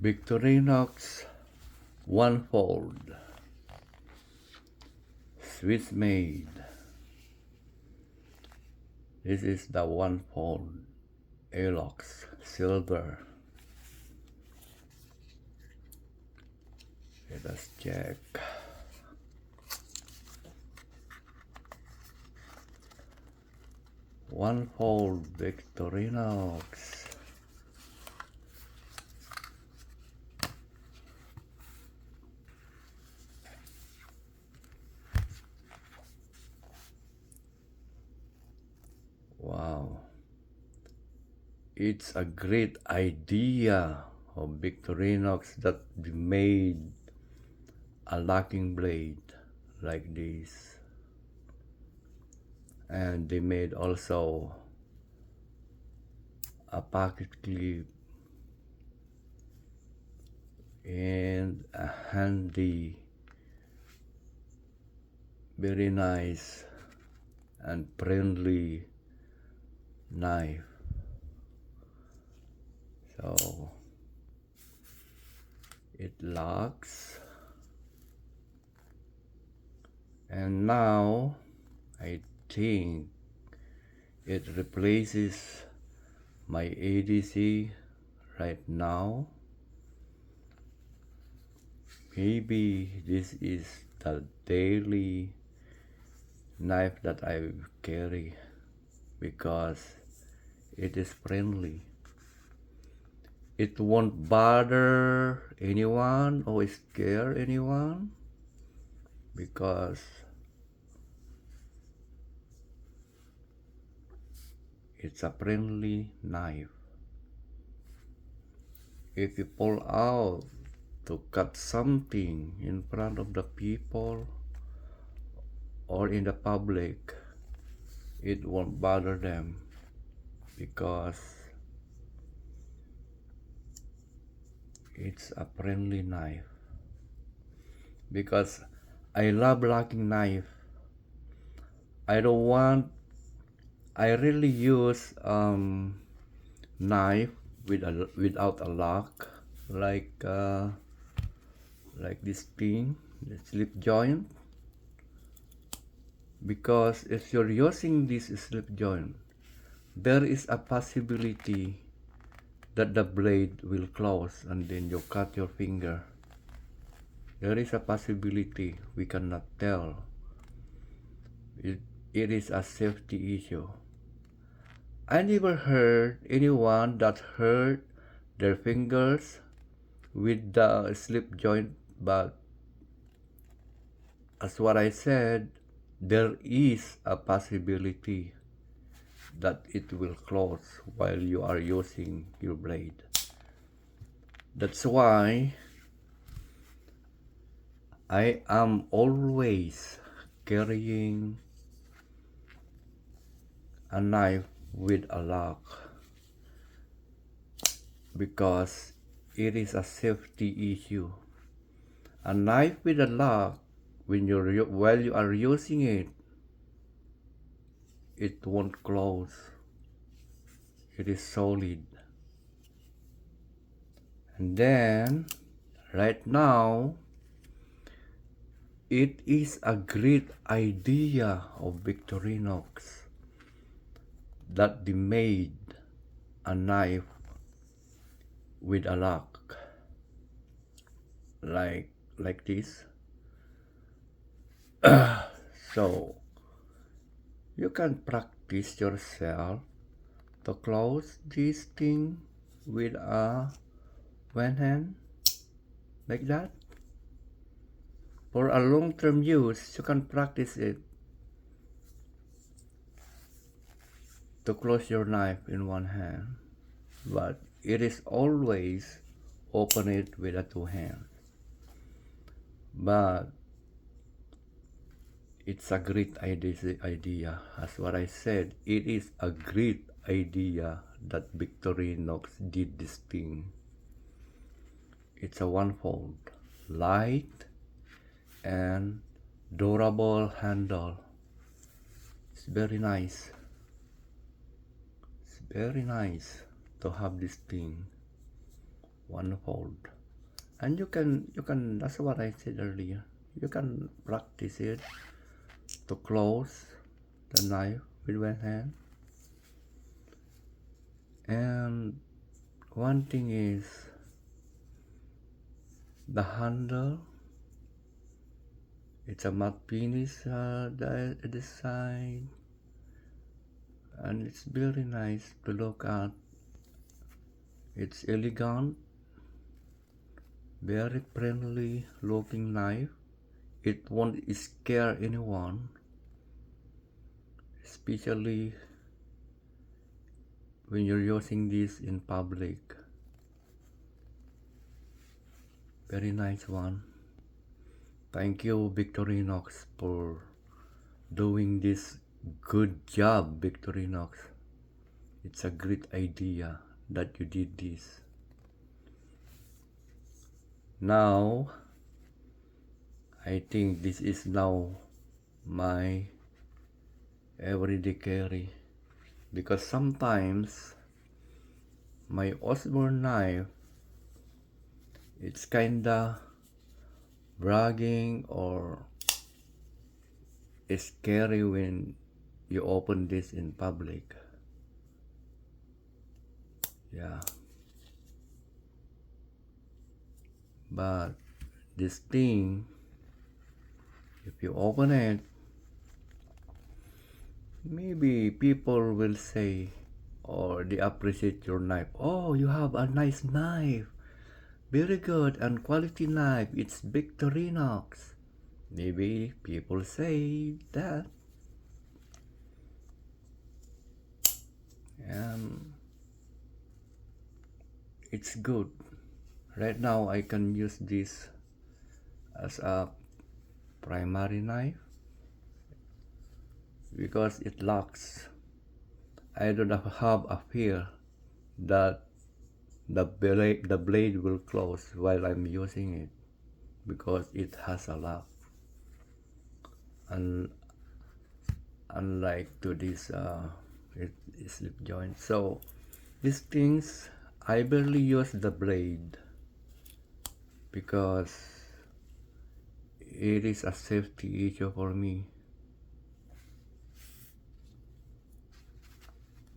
Victorinox Onefold, Swiss made. This is the Onefold Alox silver. Let us check. Onefold Victorinox. Wow, it's a great idea of Victorinox that they made a locking blade like this, and they made also a pocket clip and a handy, very nice and friendly knife. So it locks, and now I think it replaces my ADC right now. Maybe this is the daily knife that I carry because it is friendly. It won't bother anyone or scare anyone because it's a friendly knife. If you pull out to cut something in front of the people or in the public, it won't bother them because it's a friendly knife. Because I love locking knife. I really use knife without a lock, like this thing, the slip joint. Because if you're using this slip joint, there is a possibility that the blade will close and then you cut your finger. There is a possibility, we cannot tell. It is a safety issue. I never heard anyone that hurt their fingers with the slip joint, but as what I said, there is a possibility that it will close while you are using your blade. That's why I am always carrying a knife with a lock because it is a safety issue. A knife with a lock, while you are using it, it won't close. It is solid. And then right now, it is a great idea of Victorinox that they made a knife with a lock like this. So you can practice yourself to close this thing with one hand like that. For a long-term use, you can practice it to close your knife in one hand, but it is always open it with a two hands. But it's a great idea. As what I said, it is a great idea that Victorinox did this thing. It's a Onefold, light and durable handle. It's very nice. It's very nice to have this thing. Onefold. And you can that's what I said earlier. You can practice it to close the knife with one hand. And one thing is the handle. It's a matte finish design, and it's very nice to look at. It's elegant, very friendly looking knife. It won't scare anyone, especially when you're using this in public. Very nice one. Thank you, Victorinox, for doing this good job, Victorinox. It's a great idea that you did this. Now, I think this is now my everyday carry, because sometimes my Osborne knife, it's kinda bragging or scary when you open this in public. Yeah, but this thing, if you open it, maybe people will say, or they appreciate your knife. Oh, you have a nice knife. Very good and quality knife. It's Victorinox. Maybe people say that. And it's good. Right now I can use this as a primary knife because it locks. I don't have a fear that the blade will close while I'm using it because it has a lock. And unlike to this slip joint. So these things, I barely use the blade because it is a safety issue for me.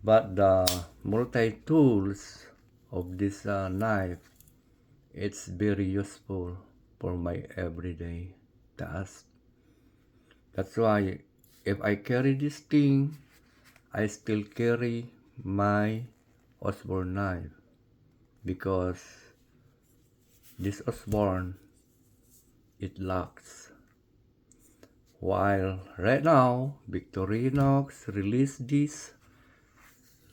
But the multi-tools of this knife, it's very useful for my everyday task. That's why if I carry this thing, I still carry my Osborne knife because this Osborne, it locks. While right now, Victorinox released this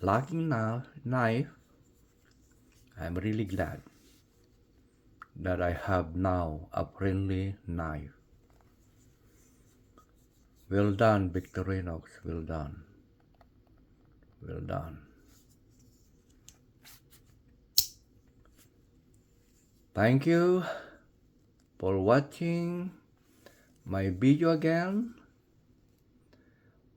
locking knife, I'm really glad that I have now a friendly knife. Well done, Victorinox, well done. Well done. Thank you for watching my video again.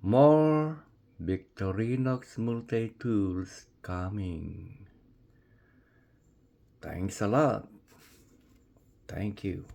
More Victorinox multi-tools coming. Thanks a lot. Thank you.